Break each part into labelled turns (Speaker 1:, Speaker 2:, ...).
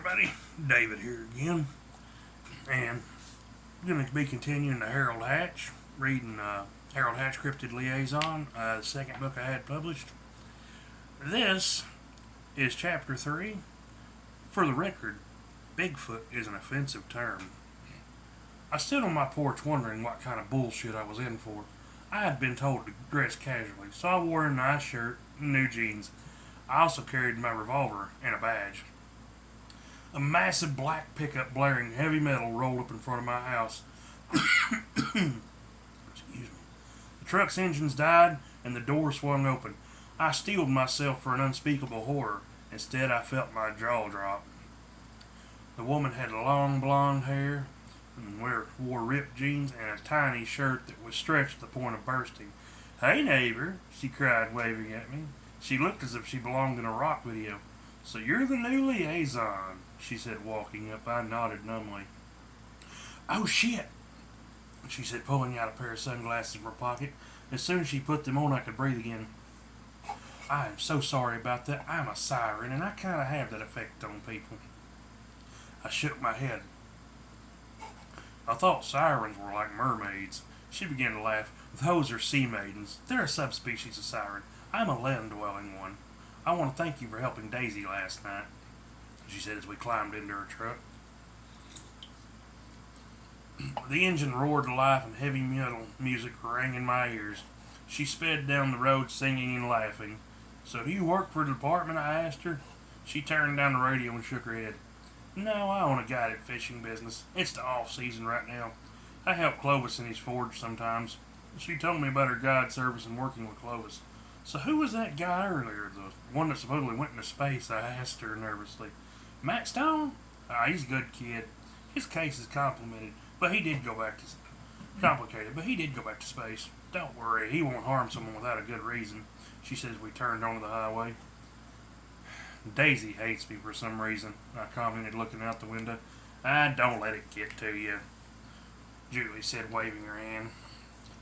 Speaker 1: everybody, David here again, and I'm going to be continuing the Harold Hatch, reading Harold Hatch Cryptid Liaison, the second book I had published. This is Chapter 3. For the record, Bigfoot is an offensive term. I stood on my porch wondering what kind of bullshit I was in for. I had been told to dress casually, so I wore a nice shirt and new jeans. I also carried my revolver and a badge. A massive black pickup blaring heavy metal rolled up in front of my house. Excuse me. The truck's engines died and the door swung open. I steeled myself for an unspeakable horror. Instead, I felt my jaw drop. The woman had long blonde hair and wore ripped jeans and a tiny shirt that was stretched to the point of bursting. "Hey, neighbor," she cried, waving at me. She looked as if she belonged in a rock video. "So you're the new liaison," she said, walking up. I nodded numbly. "Oh, shit," she said, pulling out a pair of sunglasses from her pocket. As soon as she put them on, I could breathe again. "I am so sorry about that. I'm a siren, and I kind of have that effect on people." I shook my head. "I thought sirens were like mermaids." She began to laugh. "Those are sea maidens. They're a subspecies of siren. I'm a land-dwelling one. I want to thank you for helping Daisy last night," she said as we climbed into her truck. The engine roared to life and heavy metal music rang in my ears. She sped down the road singing and laughing. "So do you work for the department?" I asked her. She turned down the radio and shook her head. "No, I own a guided fishing business. It's the off-season right now. I help Clovis in his forge sometimes." She told me about her guide service and working with Clovis. "So who was that guy earlier, the one that supposedly went into space?" I asked her nervously. "Matt Stone? He's a good kid. His case is complicated, but he did go back to space. Don't worry, he won't harm someone without a good reason," she said as we turned onto the highway. "Daisy hates me for some reason," I commented, looking out the window. Don't let it get to you," Julie said, waving her hand.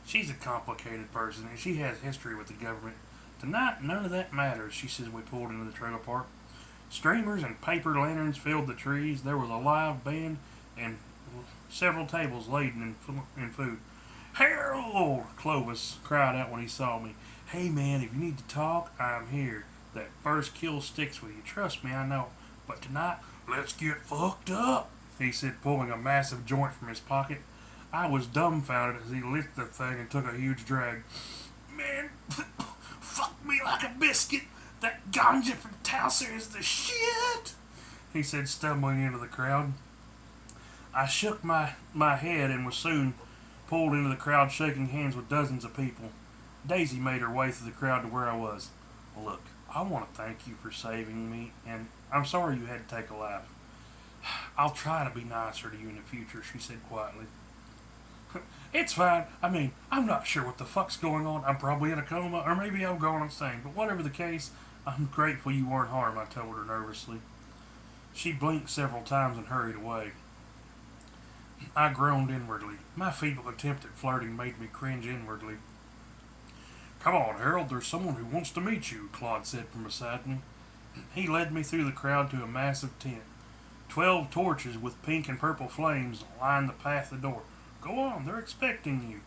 Speaker 1: "She's a complicated person, and she has history with the government. Tonight, none of that matters," she said as we pulled into the trailer park. Streamers and paper lanterns filled the trees. There was a live band and several tables laden in food. "Harold!" Clovis cried out when he saw me. "Hey man, if you need to talk, I'm here. That first kill sticks with you. Trust me, I know. But tonight, let's get fucked up," he said, pulling a massive joint from his pocket. I was dumbfounded as he lifted the thing and took a huge drag. "Man, fuck me like a biscuit. That ganja from Towser is the shit," he said, stumbling into the crowd. I shook my head and was soon pulled into the crowd, shaking hands with dozens of people. Daisy made her way through the crowd to where I was. "Look, I want to thank you for saving me, and I'm sorry you had to take a life. I'll try to be nicer to you in the future," she said quietly. "It's fine. I mean, I'm not sure what the fuck's going on. I'm probably in a coma, or maybe I'm going insane. But whatever the case, I'm grateful you weren't harmed," I told her nervously. She blinked several times and hurried away. I groaned inwardly. My feeble attempt at flirting made me cringe inwardly. "Come on, Harold, there's someone who wants to meet you," Claude said from beside me. He led me through the crowd to a massive tent. 12 torches with pink and purple flames lined the path to the door. "Go on, they're expecting you,"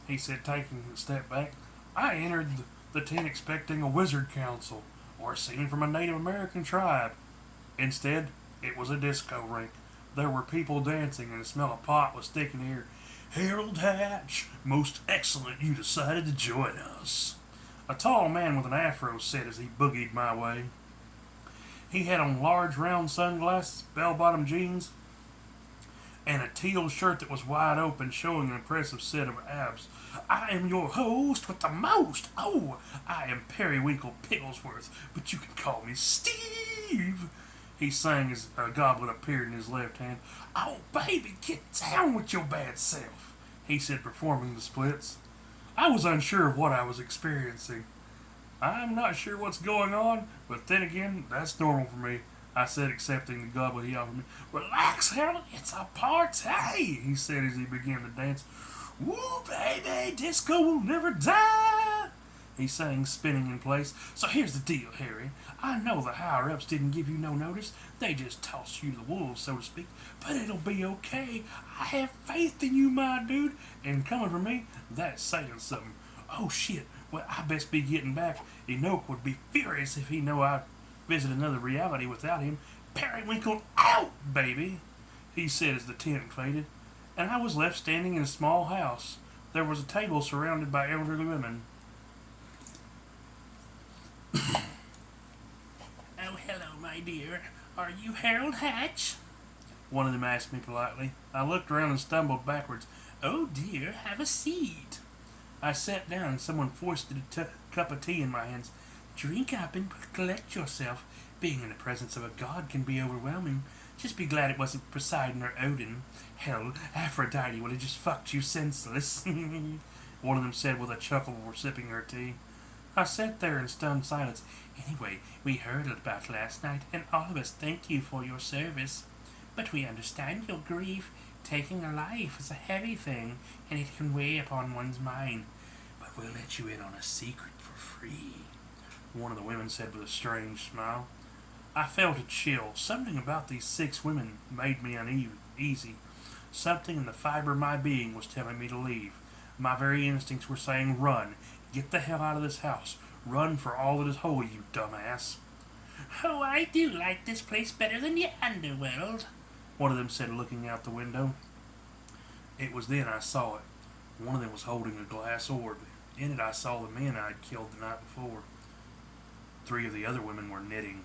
Speaker 1: he said, taking a step back. I entered the tent expecting a wizard council or a scene from a Native American tribe. Instead, it was a disco rink. There were people dancing and the smell of pot was thick in the air. "Harold Hatch, most excellent you decided to join us," a tall man with an afro said as he boogied my way. He had on large round sunglasses, bell-bottom jeans, and a teal shirt that was wide open, showing an impressive set of abs. "I am your host with the most. Oh, I am Periwinkle Pigglesworth, but you can call me Steve," he sang as a goblet appeared in his left hand. "Oh, baby, get down with your bad self," he said, performing the splits. I was unsure of what I was experiencing. "I'm not sure what's going on, but then again, that's normal for me," I said, accepting the goblet he offered me. "Relax, Harold, it's a party," he said as he began to dance. "Woo, baby, disco will never die," he sang, spinning in place. So here's the deal, Harry. I know the higher-ups didn't give you no notice. They just tossed you to the wolves, so to speak. But it'll be okay. I have faith in you, my dude. And coming from me, that's saying something. Oh, shit. Well, I best be getting back. Enoch would be furious if he know I visit another reality without him. Periwinkle out, baby, he said as the tent faded. And I was left standing in a small house. There was a table surrounded by elderly women. Oh, hello, my dear. Are you Harold Hatch? One of them asked me politely. I looked around and stumbled backwards. Oh, dear, have a seat. I sat down and someone foisted a cup of tea in my hands. Drink up and collect yourself. Being in the presence of a god can be overwhelming. Just be glad it wasn't Poseidon or Odin. Hell, Aphrodite would have just fucked you senseless. One of them said with a chuckle before sipping her tea. I sat there in stunned silence. Anyway, we heard about last night, and all of us thank you for your service. But we understand your grief. Taking a life is a heavy thing, and it can weigh upon one's mind. But we'll let you in on a secret for free, one of the women said with a strange smile. I felt a chill. Something about these 6 women made me uneasy. Something in the fiber of my being was telling me to leave. My very instincts were saying, run. Get the hell out of this house. Run for all that is holy, you dumbass. Oh, I do like this place better than the underworld, one of them said, looking out the window. It was then I saw it. One of them was holding a glass orb. In it I saw the men I had killed the night before. 3 of the other women were knitting.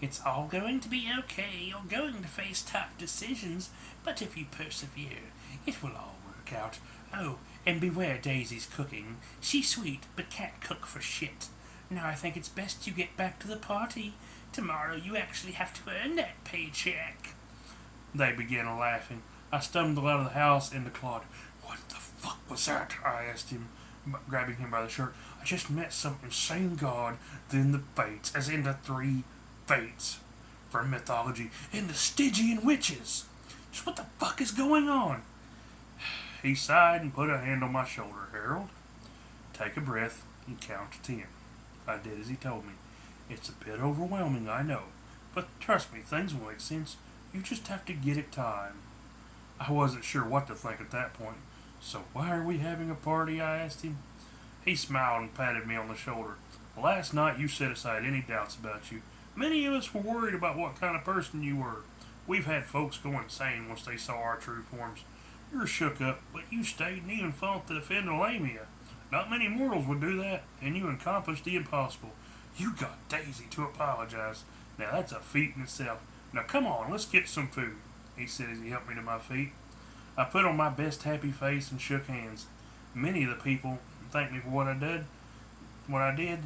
Speaker 1: It's all going to be okay. You're going to face tough decisions, but if you persevere, it will all work out. Oh, and beware Daisy's cooking. She's sweet, but can't cook for shit. Now I think it's best you get back to the party. Tomorrow you actually have to earn that paycheck. They began laughing. I stumbled out of the house into Claude. What the fuck was that? I asked him, grabbing him by the shirt. I just met some insane god, then the fates, as in the 3 fates from mythology, and the Stygian witches. Just what the fuck is going on? He sighed and put a hand on my shoulder. Harold, take a breath and count to 10. I did as he told me. It's a bit overwhelming, I know, but trust me, things will make sense. You just have to get it time. I wasn't sure what to think at that point. So why are we having a party? I asked him. He smiled and patted me on the shoulder. Last night you set aside any doubts about you. Many of us were worried about what kind of person you were. We've had folks go insane once they saw our true forms. You're shook up, but you stayed and even fought to defend Lamia. Not many mortals would do that, and you accomplished the impossible. You got Daisy to apologize. Now that's a feat in itself. Now come on, let's get some food, he said as he helped me to my feet. I put on my best happy face and shook hands. Many of the people thanked me for what I did.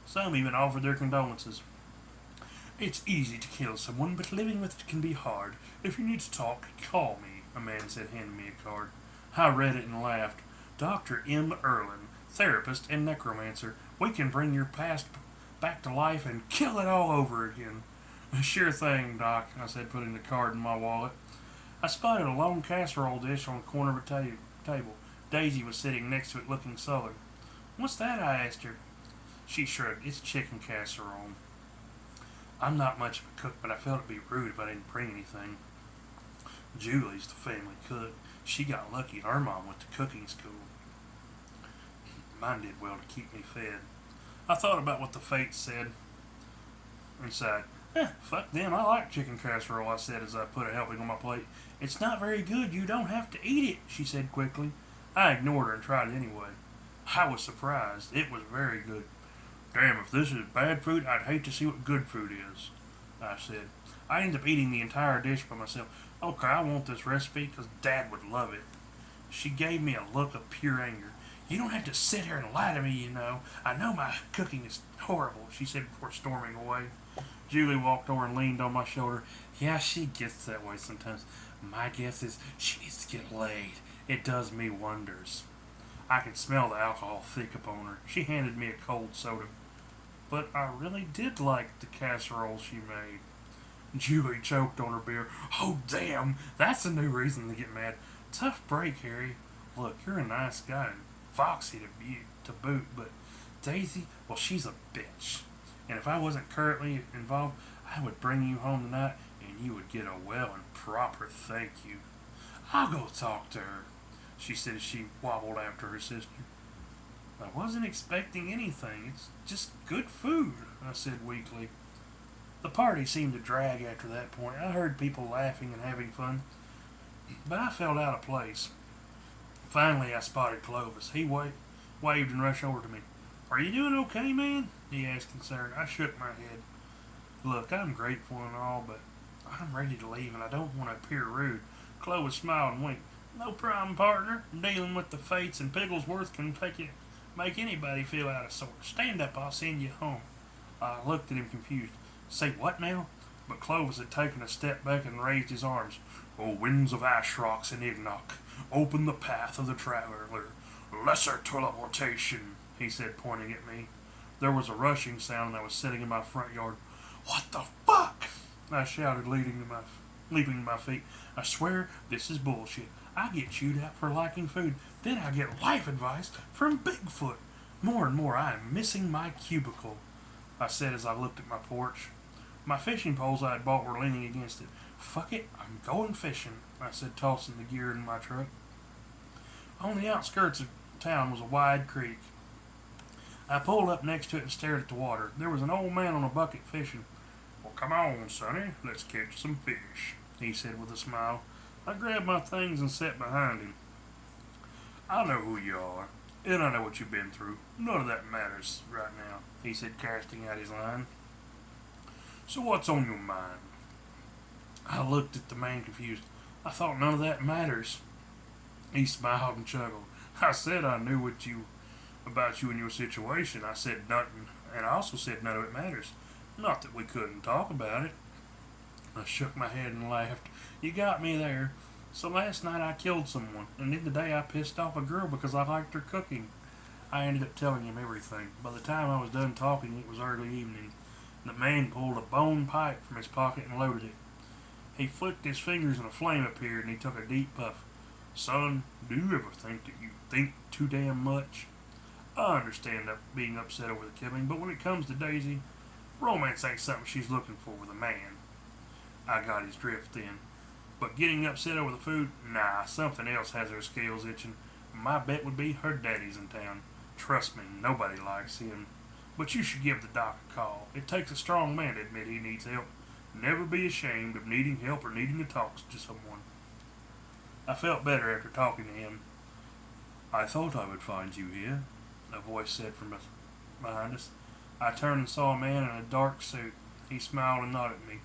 Speaker 1: Some even offered their condolences. It's easy to kill someone, but living with it can be hard. If you need to talk, call me, a man said, handing me a card. I read it and laughed. Dr. M. Erlin, therapist and necromancer. We can bring your past back to life and kill it all over again. Sure thing, Doc, I said, putting the card in my wallet. I spotted a long casserole dish on the corner of a table. Daisy was sitting next to it looking sullen. What's that? I asked her. She shrugged. It's chicken casserole. I'm not much of a cook, but I felt it'd be rude if I didn't bring anything. Julie's the family cook. She got lucky her mom went to cooking school. Mine did well to keep me fed. I thought about what the fates said and sighed. Fuck them, I like chicken casserole, I said as I put a helping on my plate. It's not very good, you don't have to eat it, she said quickly. I ignored her and tried it anyway. I was surprised. It was very good. Damn, if this is bad food, I'd hate to see what good food is, I said. I ended up eating the entire dish by myself. Okay, I want this recipe because Dad would love it. She gave me a look of pure anger. You don't have to sit here and lie to me, you know. I know my cooking is horrible, she said before storming away. Julie walked over and leaned on my shoulder. Yeah, she gets that way sometimes. My guess is she needs to get laid. It does me wonders. I could smell the alcohol thick upon her. She handed me a cold soda. But I really did like the casserole she made. Julie choked on her beer. Oh, damn. That's a new reason to get mad. Tough break, Harry. Look, you're a nice guy and foxy to to boot, but Daisy, well, she's a bitch. And if I wasn't currently involved, I would bring you home tonight and you would get a well and proper thank you. I'll go talk to her, she said as she wobbled after her sister. I wasn't expecting anything. It's just good food, I said weakly. The party seemed to drag after that point. I heard people laughing and having fun, but I felt out of place. Finally, I spotted Clovis. He waved and rushed over to me. Are you doing okay, man? He asked concerned. I shook my head. Look, I'm grateful and all, but I'm ready to leave and I don't want to appear rude. Clovis smiled and winked. No problem, partner. Dealing with the fates and Pigglesworth can make anybody feel out of sorts. Stand up, I'll send you home. I looked at him confused. Say what now? But Clovis had taken a step back and raised his arms. O winds of ash rocks and Ignock, open the path of the traveler. Lesser teleportation, he said, pointing at me. There was a rushing sound and I was sitting in my front yard. What the fuck? I shouted, leaping to my feet. I swear this is bullshit. I get chewed out for liking food. Then I get life advice from Bigfoot. More and more I am missing my cubicle, I said as I looked at my porch. My fishing poles I had bought were leaning against it. Fuck it, I'm going fishing, I said, tossing the gear in my truck. On the outskirts of town was a wide creek. I pulled up next to it and stared at the water. There was an old man on a bucket fishing. Well, come on, sonny, let's catch some fish, he said with a smile. I grabbed my things and sat behind him. I know who you are, and I know what you've been through. None of that matters right now, he said, casting out his line. So what's on your mind? I looked at the man confused. I thought none of that matters. He smiled and chuckled. I said I knew about you and your situation. I said nothing, and I also said none of it matters. Not that we couldn't talk about it. I shook my head and laughed. You got me there. So last night I killed someone, and then today I pissed off a girl because I liked her cooking. I ended up telling him everything. By the time I was done talking, it was early evening. The man pulled a bone pipe from his pocket and loaded it. He flicked his fingers and a flame appeared and he took a deep puff. Son, do you ever think that you think too damn much? I understand being upset over the killing, but when it comes to Daisy, romance ain't something she's looking for with a man. I got his drift then. But getting upset over the food, nah, something else has her scales itching. My bet would be her daddy's in town. Trust me, nobody likes him. But you should give the doc a call. It takes a strong man to admit he needs help. Never be ashamed of needing help or needing to talk to someone. I felt better after talking to him. I thought I would find you here, a voice said from behind us. I turned and saw a man in a dark suit. He smiled and nodded at me.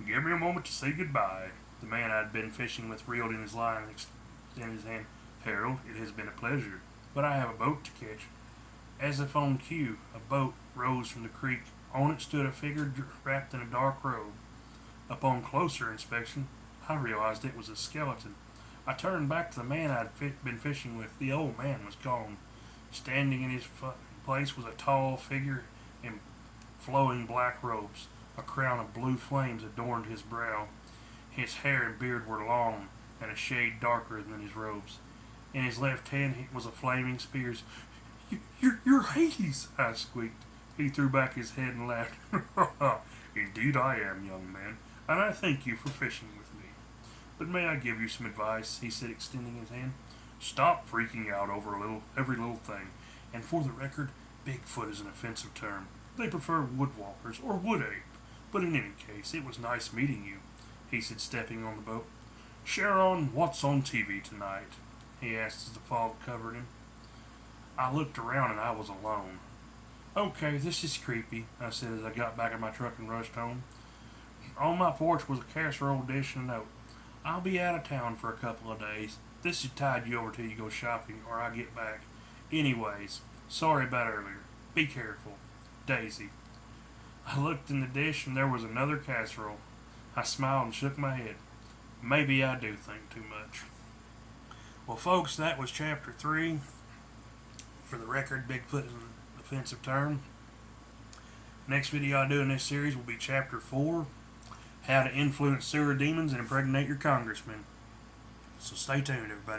Speaker 1: Give me a moment to say goodbye. The man I'd been fishing with reeled in his line and extended his hand. Harold, it has been a pleasure, but I have a boat to catch. As if on cue, a boat rose from the creek. On it stood a figure wrapped in a dark robe. Upon closer inspection, I realized it was a skeleton. I turned back to the man I'd been fishing with. The old man was gone. Standing in his place was a tall figure in flowing black robes. A crown of blue flames adorned his brow. His hair and beard were long and a shade darker than his robes. In his left hand was a flaming spear. You're Hades, I squeaked. He threw back his head and laughed. Indeed I am, young man, and I thank you for fishing with me. But may I give you some advice, he said, extending his hand. Stop freaking out over every little thing. And for the record, Bigfoot is an offensive term. They prefer woodwalkers or wood ape. But in any case, it was nice meeting you, he said, stepping on the boat. Sharon, what's on TV tonight? He asked as the fog covered him. I looked around and I was alone. Okay, this is creepy, I said as I got back in my truck and rushed home. On my porch was a casserole dish and a note. I'll be out of town for a couple of days. This should tide you over till you go shopping or I get back. Anyways, sorry about earlier. Be careful. Daisy. I looked in the dish and there was another casserole. I smiled and shook my head. Maybe I do think too much. Well, folks, that was Chapter 3. For the record, Bigfoot is an offensive term. Next video I do in this series will be Chapter 4, How to Influence Sewer Demons and Impregnate Your Congressman. So stay tuned, everybody.